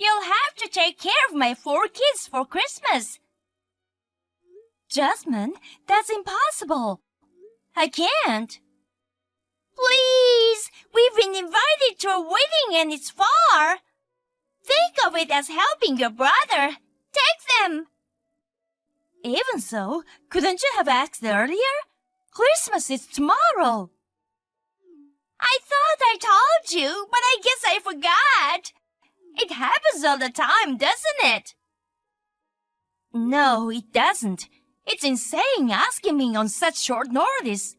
You'll have to take care of my 4 kids for Christmas. Jasmine, that's impossible. I can't. Please, we've been invited to a wedding and it's far. Think of it as helping your brother. Take them. Even so, couldn't you have asked earlier? Christmas is tomorrow. I thought I told you, but I guess I forgot. It happens all the time, doesn't it? No, it doesn't. It's insane asking me on such short notice.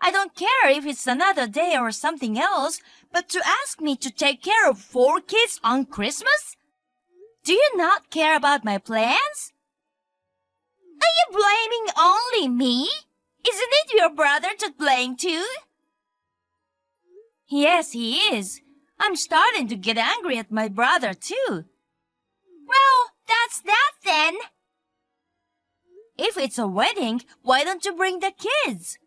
I don't care if it's another day or something else, but to ask me to take care of 4 kids on Christmas? Do you not care about my plans? Are you blaming only me? Isn't it your brother to blame too? Yes, he is. I'm starting to get angry at my brother too. Well, that's that then. If it's a wedding, why don't you bring the kids?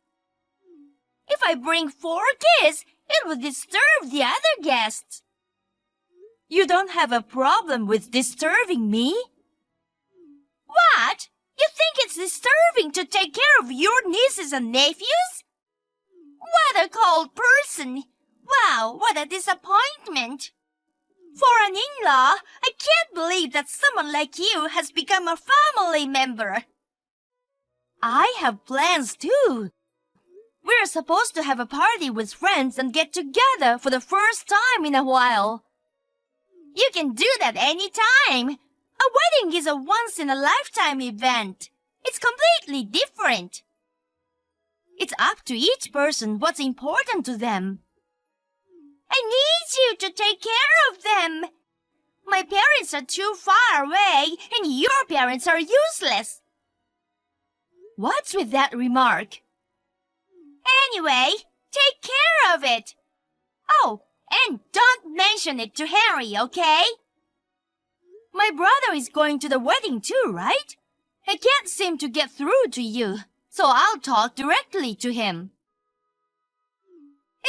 If I bring 4 kids, it would disturb the other guests. You don't have a problem with disturbing me? What? You think it's disturbing to take care of your nieces and nephews? What a cold person! Wow, what a disappointment! For an in-law, I can't believe that someone like you has become a family member. I have plans too. We're supposed to have a party with friends and get together for the first time in a while. You can do that any time. A wedding is a once-in-a-lifetime event. It's completely different. It's up to each person what's important to them. I need you to take care of them. My parents are too far away, and your parents are useless. What's with that remark? Anyway, take care of it. Oh, and don't mention it to Henry, okay? My brother is going to the wedding too, right? I can't seem to get through to you, so I'll talk directly to him.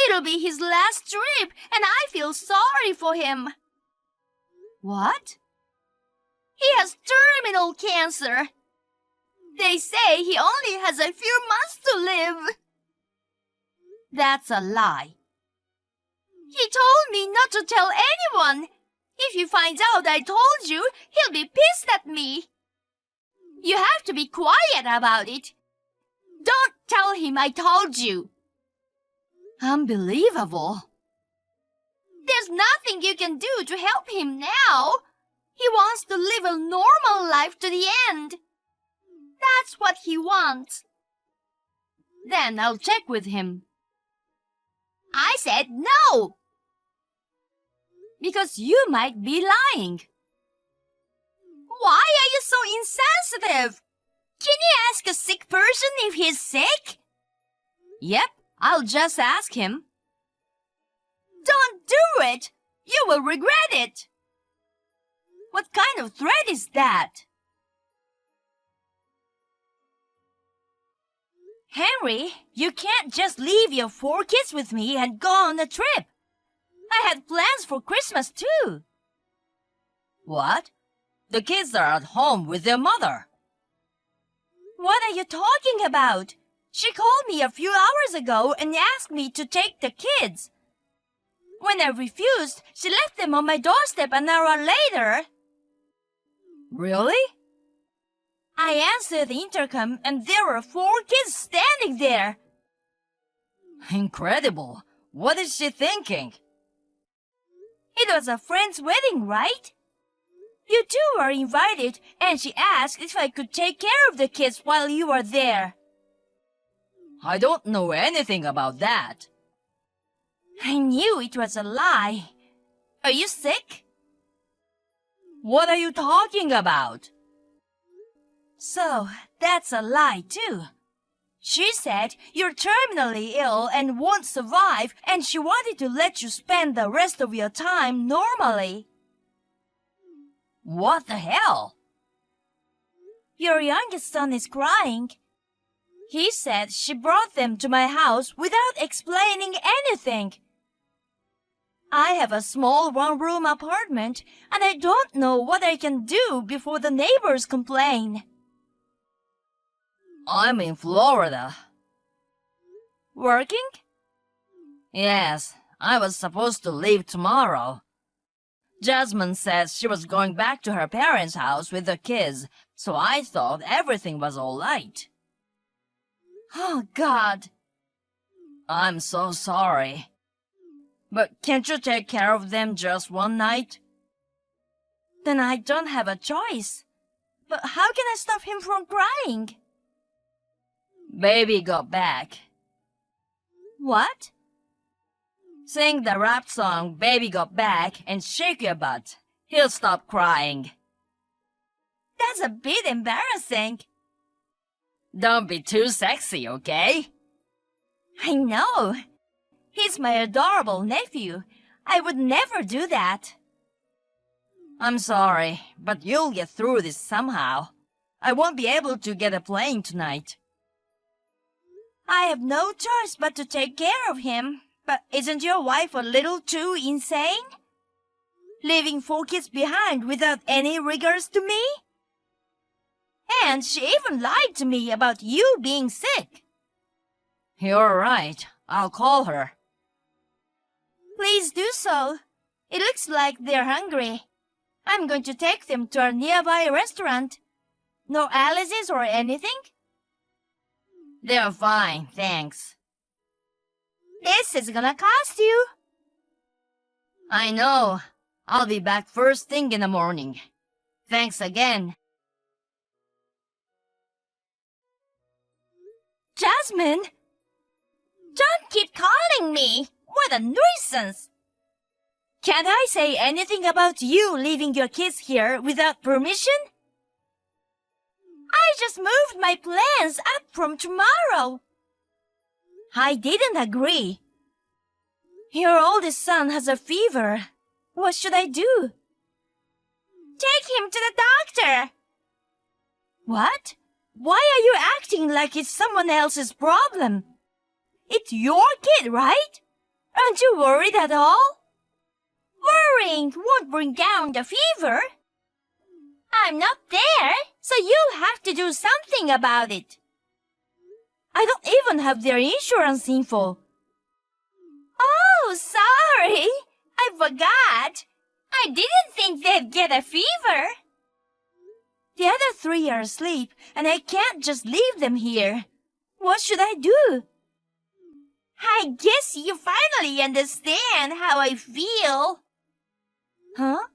It'll be his last trip, and I feel sorry for him. What? He has terminal cancer. They say he only has a few months to live. That's a lie. He told me not to tell anyone. If he finds out I told you, he'll be pissed at me. You have to be quiet about it. Don't tell him I told you. Unbelievable. There's nothing you can do to help him now. He wants to live a normal life to the end. That's what he wants. Then I'll check with him. I said no. Because you might be lying. Why are you so insensitive? Can you ask a sick person if he's sick? Yep, I'll just ask him. Don't do it! You will regret it! What kind of threat is that? Henry, you can't just leave your 4 kids with me and go on a trip. I had plans for Christmas too. What? The kids are at home with their mother. What are you talking about? She called me a few hours ago and asked me to take the kids. When I refused, she left them on my doorstep an hour later. Really? I answered the intercom and there were 4 kids standing there. Incredible. What is she thinking? It was a friend's wedding, right? You two were invited, and she asked if I could take care of the kids while you were there. I don't know anything about that. I knew it was a lie. Are you sick? What are you talking about? So, that's a lie too. She said you're terminally ill and won't survive, and she wanted to let you spend the rest of your time normally. What the hell? Your youngest son is crying. He said she brought them to my house without explaining anything. I have a small one-room apartment, and I don't know what I can do before the neighbors complain. I'm in Florida. Working? Yes, I was supposed to leave tomorrow. Jasmine said she was going back to her parents' house with the kids, so I thought everything was all right. Oh, God. I'm so sorry. But can't you take care of them just one night? Then I don't have a choice. But how can I stop him from crying? Baby got back. What? Sing the rap song Baby Got Back and shake your butt. He'll stop crying. That's a bit embarrassing. Don't be too sexy, okay? I know. He's my adorable nephew. I would never do that. I'm sorry, but you'll get through this somehow. I won't be able to get a plane tonight. I have no choice but to take care of him. But isn't your wife a little too insane? Leaving 4 kids behind without any regards to me? And she even lied to me about you being sick. You're right. I'll call her. Please do so. It looks like they're hungry. I'm going to take them to our nearby restaurant. No allergies or anything? They're fine, thanks. This is gonna cost you. I know. I'll be back first thing in the morning. Thanks again. Jasmine! Don't keep calling me! What a nuisance! Can't I say anything about you leaving your kids here without permission? I just moved my plans up from tomorrow. I didn't agree. Your oldest son has a fever. What should I do? Take him to the doctor. What? Why are you acting like it's someone else's problem? It's your kid, right? Aren't you worried at all? Worrying won't bring down the fever. I'm not there, so you'll have to do something about it. I don't even have their insurance info. Oh, sorry. I forgot. I didn't think they'd get a fever. The other 3 are asleep, and I can't just leave them here. What should I do? I guess you finally understand how I feel. Huh?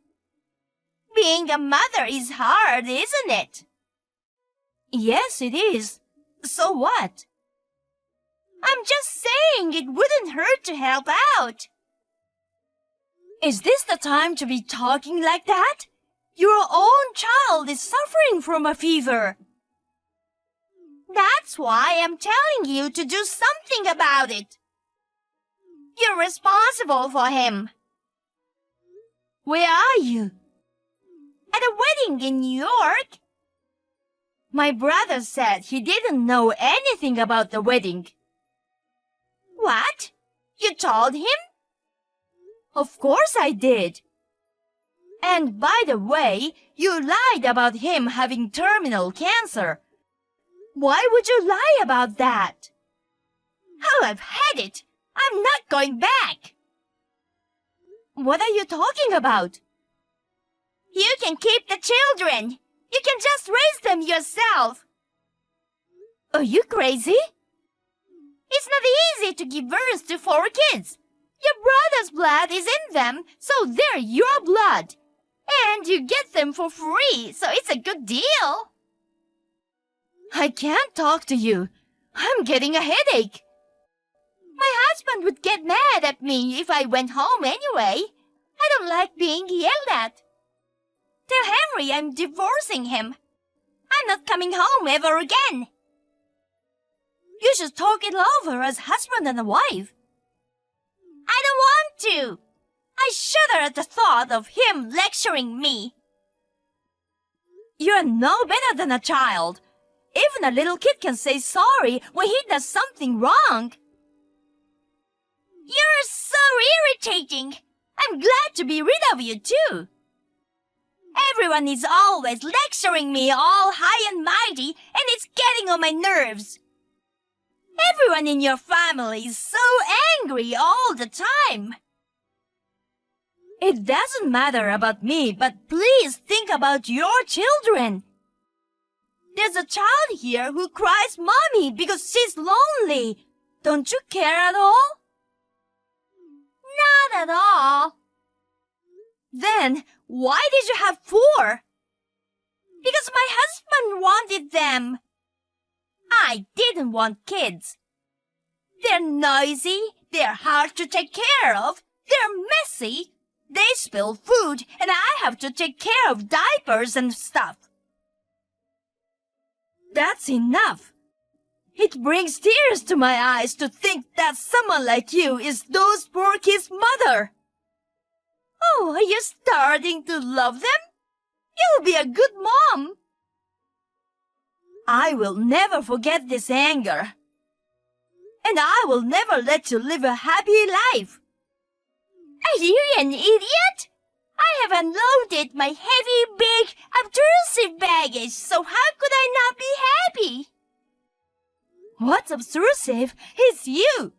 Being a mother is hard, isn't it? Yes, it is. So what? I'm just saying it wouldn't hurt to help out. Is this the time to be talking like that? Your own child is suffering from a fever. That's why I'm telling you to do something about it. You're responsible for him. Where are you? At a wedding in New York. My brother said he didn't know anything about the wedding. What? You told him? Of course I did. And by the way, you lied about him having terminal cancer. Why would you lie about that? Oh, I've had it. I'm not going back. What are you talking about? You can keep the children. You can just raise them yourself. Are you crazy? It's not easy to give birth to 4 kids. Your brother's blood is in them, so they're your blood. And you get them for free, so it's a good deal. I can't talk to you. I'm getting a headache. My husband would get mad at me if I went home anyway. I don't like being yelled at. Tell Henry I'm divorcing him. I'm not coming home ever again. You should talk it over as husband and a wife. I don't want to. I shudder at the thought of him lecturing me. You're no better than a child. Even a little kid can say sorry when he does something wrong. You're so irritating. I'm glad to be rid of you too. Everyone is always lecturing me all high and mighty, and it's getting on my nerves. Everyone in your family is so angry all the time. It doesn't matter about me, but please think about your children. There's a child here who cries mommy because she's lonely. Don't you care at all? Not at all. Then, why did you have 4? Because my husband wanted them. I didn't want kids. They're noisy, they're hard to take care of, they're messy, they spill food, and I have to take care of diapers and stuff. That's enough. It brings tears to my eyes to think that someone like you is those poor kids' mother. Oh, are you starting to love them? You'll be a good mom. I will never forget this anger. And I will never let you live a happy life. Are you an idiot? I have unloaded my heavy, big, obtrusive baggage, so how could I not be happy? What's obtrusive is you.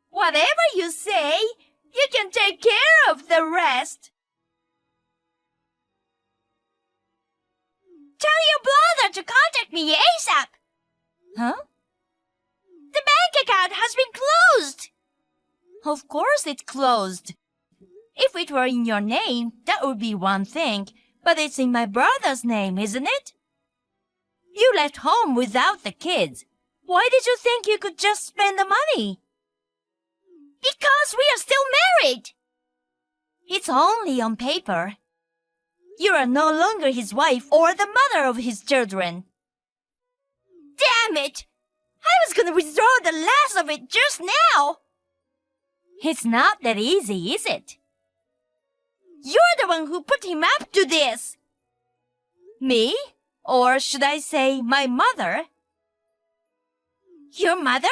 Whatever you say, you can take care of the rest. Tell your brother to contact me ASAP. Huh? The bank account has been closed. Of course it's closed. If it were in your name, that would be one thing, but it's in my brother's name, isn't it? You left home without the kids. Why did you think you could just spend the money? Because we are still married. It's only on paper. You are no longer his wife or the mother of his children. Damn it! I was gonna withdraw the last of it just now. It's not that easy, is it? You're the one who put him up to this. Me? Or should I say my mother? Your mother?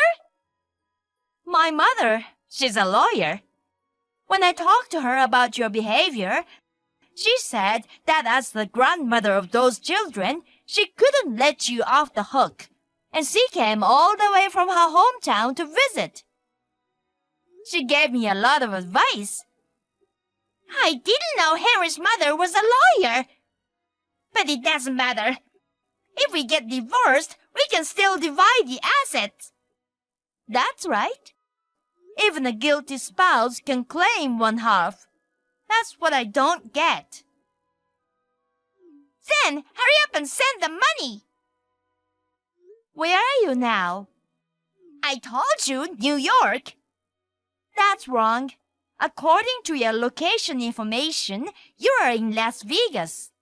My mother. She's a lawyer. When I talked to her about your behavior, she said that as the grandmother of those children, she couldn't let you off the hook, and she came all the way from her hometown to visit. She gave me a lot of advice. I didn't know Henry's mother was a lawyer. But it doesn't matter. If we get divorced, we can still divide the assets. That's right. Even a guilty spouse can claim one half. That's what I don't get. Then hurry up and send the money. Where are you now? I told you, New York. That's wrong. According to your location information, you are in Las Vegas.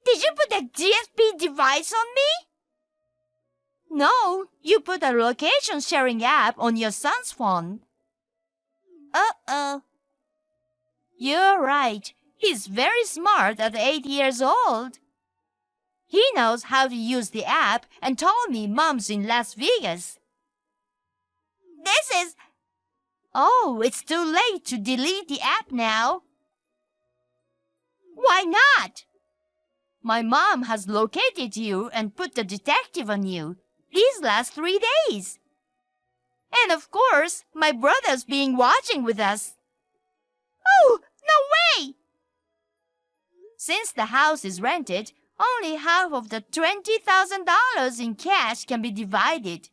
Did you put a GSP device on me? No, you put a location sharing app on your son's phone. Uh-oh. You're right. He's very smart at 8 years old. He knows how to use the app and told me Mom's in Las Vegas. This is... Oh, it's too late to delete the app now. Why not? My mom has located you and put the detective on you these last 3 days. And of course, my brother's been watching with us. Oh, no way! Since the house is rented, only half of the $20,000 in cash can be divided.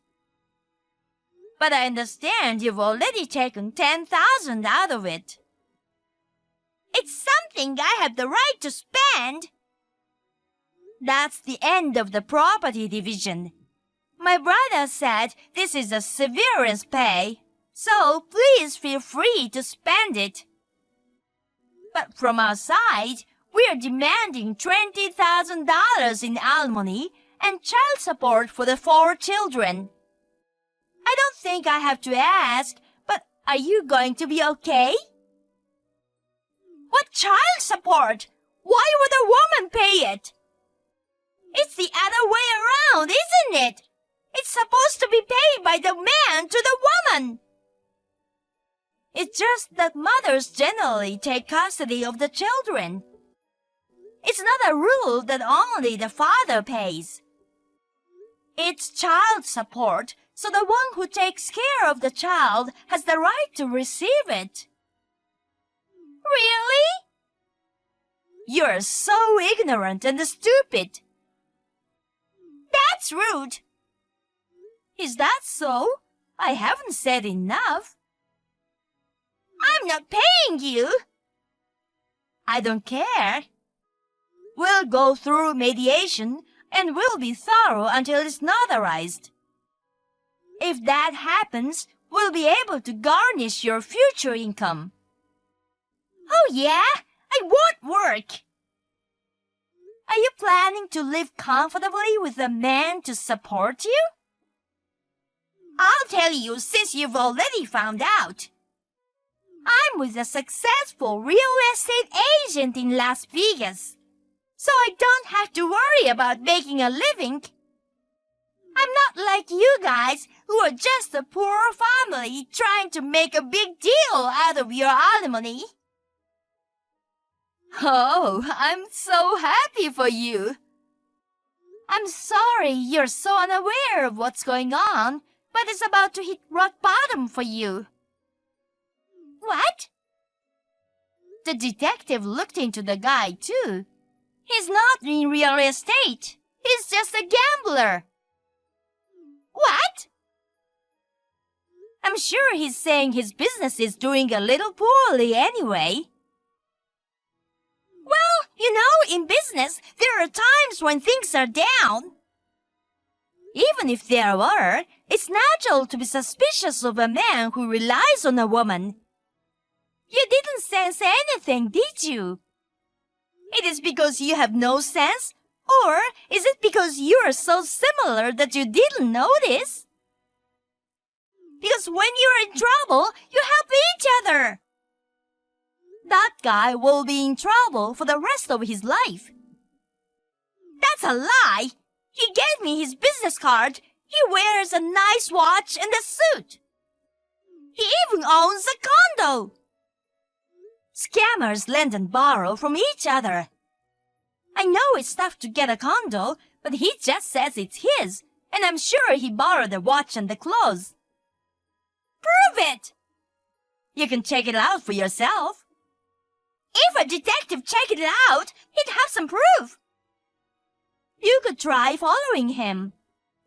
But I understand you've already taken $10,000 out of it. It's something I have the right to spend. That's the end of the property division. My brother said this is a severance pay, so please feel free to spend it. But from our side, we are demanding $20,000 in alimony and child support for the 4 children. I don't think I have to ask, but are you going to be okay? What child support? Why would a woman pay it? It's the other way around, isn't it? It's supposed to be paid by the man to the woman. It's just that mothers generally take custody of the children. It's not a rule that only the father pays. It's child support, so the one who takes care of the child has the right to receive it. Really? You're so ignorant and stupid. That's rude. Is that so? I haven't said enough. I'm not paying you. I don't care. We'll go through mediation and we'll be thorough until it's notarized. If that happens, we'll be able to garnish your future income. Oh yeah? I won't work. Are you planning to live comfortably with a man to support you? I'll tell you since you've already found out. I'm with a successful real estate agent in Las Vegas, so I don't have to worry about making a living. I'm not like you guys who are just a poor family trying to make a big deal out of your alimony. Oh, I'm so happy for you. I'm sorry you're so unaware of what's going on, but it's about to hit rock bottom for you. What? The detective looked into the guy too. He's not in real estate. He's just a gambler. What? I'm sure he's saying his business is doing a little poorly anyway. Well, you know, in business, there are times when things are down. Even if there were, it's natural to be suspicious of a man who relies on a woman. You didn't sense anything, did you? It is because you have no sense? Or is it because you are so similar that you didn't notice? Because when you're in trouble, you help each other. That guy will be in trouble for the rest of his life. That's a lie. He gave me his business card. He wears a nice watch and a suit. He even owns a condo. Scammers lend and borrow from each other. I know it's tough to get a condo, but he just says it's his, and I'm sure he borrowed the watch and the clothes. Prove it! You can check it out for yourself. If a detective checked it out, he'd have some proof. You could try following him.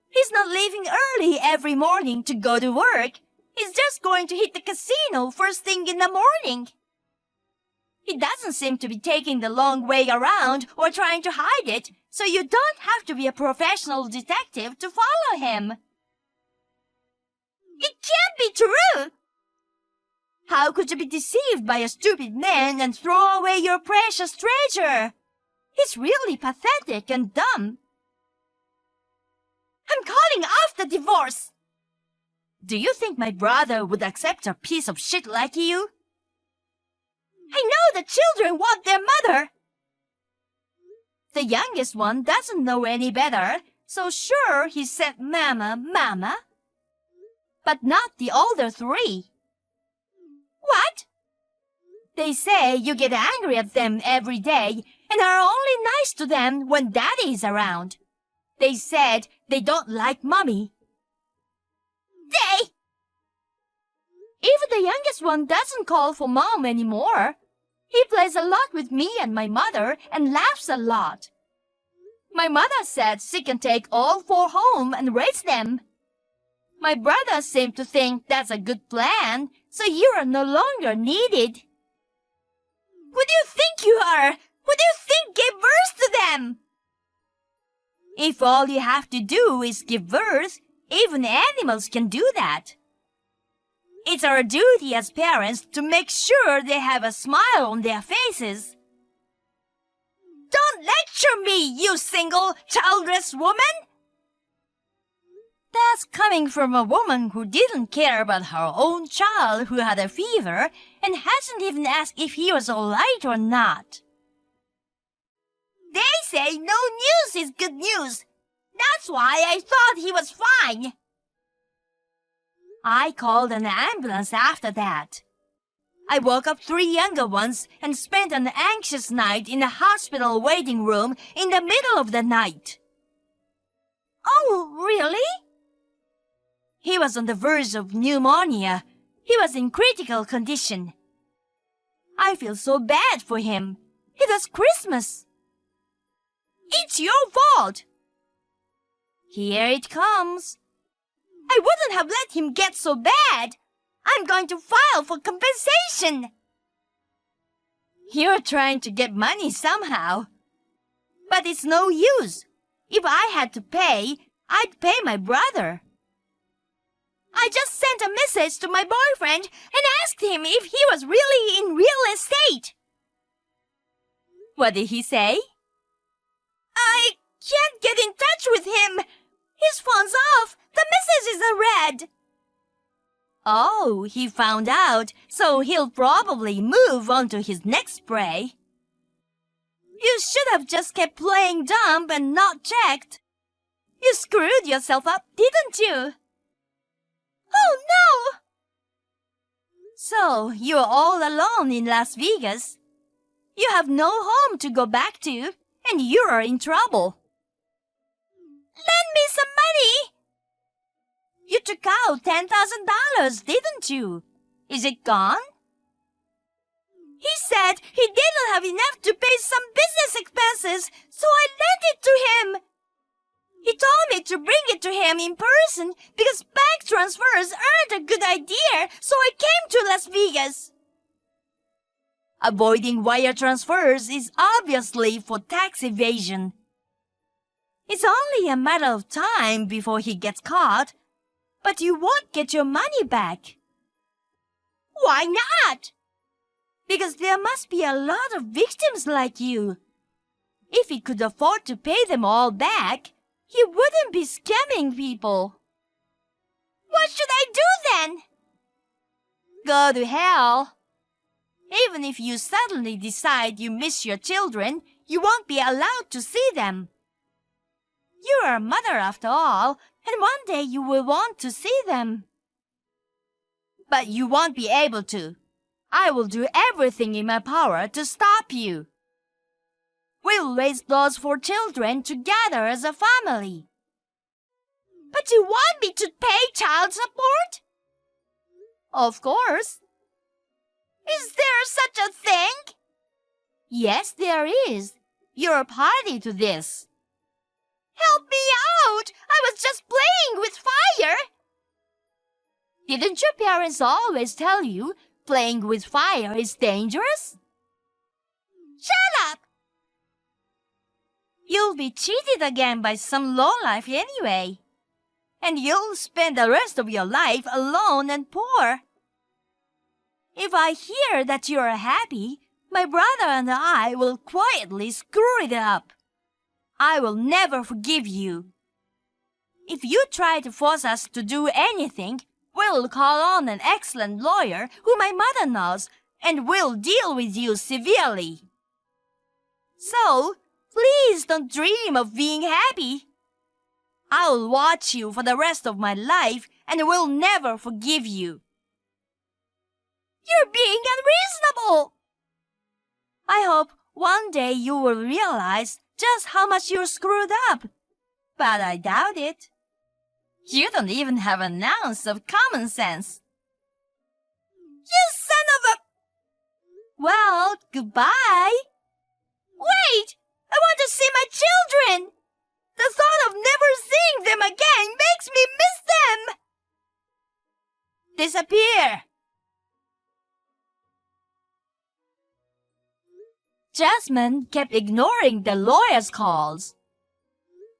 He's not leaving early every morning to go to work. He's just going to hit the casino first thing in the morning. He doesn't seem to be taking the long way around or trying to hide it, so you don't have to be a professional detective to follow him. It can't be true! How could you be deceived by a stupid man and throw away your precious treasure? He's really pathetic and dumb. I'm calling off the divorce! Do you think my brother would accept a piece of shit like you? I know the children want their mother. The youngest one doesn't know any better, so sure he said mama, mama. But not the older three. What? They say you get angry at them every day and are only nice to them when daddy is around. They said they don't like mommy. Even the youngest one doesn't call for mom anymore. He plays a lot with me and my mother and laughs a lot. My mother said she can take all four home and raise them. My brother seemed to think that's a good plan, so you are no longer needed. Who do you think you are? Who do you think gave birth to them? If all you have to do is give birth, even animals can do that. It's our duty as parents to make sure they have a smile on their faces. Don't lecture me, you single, childless woman! That's coming from a woman who didn't care about her own child who had a fever and hasn't even asked if he was all right or not. They say no news is good news. That's why I thought he was fine. I called an ambulance after that. I woke up 3 younger ones and spent an anxious night in a hospital waiting room in the middle of the night. Oh, really? He was on the verge of pneumonia. He was in critical condition. I feel so bad for him. It was Christmas. It's your fault. Here it comes. I wouldn't have let him get so bad. I'm going to file for compensation. You're trying to get money somehow. But it's no use. If I had to pay, I'd pay my brother. I just sent a message to my boyfriend and asked him if he was really in real estate. What did he say? I can't get in touch with him. His phone's off. The message isn't read. Oh, he found out, so he'll probably move on to his next prey. You should have just kept playing dumb and not checked. You screwed yourself up, didn't you? Oh, no! So, you're all alone in Las Vegas. You have no home to go back to, and you're in trouble. Lend me some money! You took out $10,000, didn't you? Is it gone? He said he didn't have enough to pay some business expenses, so I lent it to him. He told me to bring it to him in person because bank transfers aren't a good idea, so I came to Las Vegas. Avoiding wire transfers is obviously for tax evasion. It's only a matter of time before he gets caught, but you won't get your money back. Why not? Because there must be a lot of victims like you. If he could afford to pay them all back, he wouldn't be scamming people. What should I do then? Go to hell. Even if you suddenly decide you miss your children, you won't be allowed to see them. You are a mother after all, and one day you will want to see them. But you won't be able to. I will do everything in my power to stop you. We'll raise those 4 children together as a family. But you want me to pay child support? Of course. Is there such a thing? Yes, there is. You're a party to this. Help me out! I was just playing with fire! Didn't your parents always tell you playing with fire is dangerous? Shut up! You'll be cheated again by some lowlife anyway. And you'll spend the rest of your life alone and poor. If I hear that you're happy, my brother and I will quietly screw it up. I will never forgive you. If you try to force us to do anything, we'll call on an excellent lawyer who my mother knows, and we'll deal with you severely. So, please don't dream of being happy. I'll watch you for the rest of my life and will never forgive you. You're being unreasonable. I hope one day you will realize just how much you're screwed up. But I doubt it. You don't even have an ounce of common sense. You son of a... Well, goodbye. Wait! I want to see my children! The thought of never seeing them again makes me miss them! Disappear! Jasmine kept ignoring the lawyer's calls.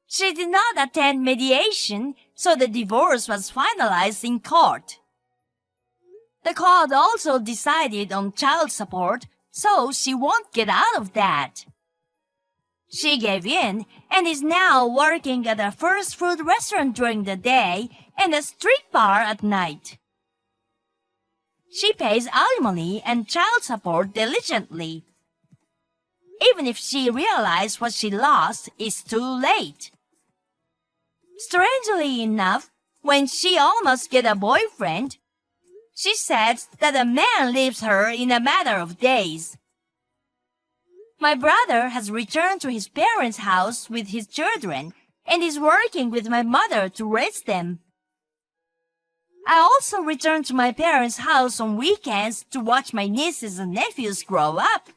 She did not attend mediation, so the divorce was finalized in court. The court also decided on child support, so she won't get out of that. She gave in and is now working at a fast food restaurant during the day and a street bar at night. She pays alimony and child support diligently. Even if she realized what she lost, it's too late. Strangely enough, when she almost get a boyfriend, She said that a man leaves her in a matter of days. My brother has returned to his parents' house with his children and is working with my mother to raise them. I also return to my parents' house on weekends to watch my nieces and nephews grow up.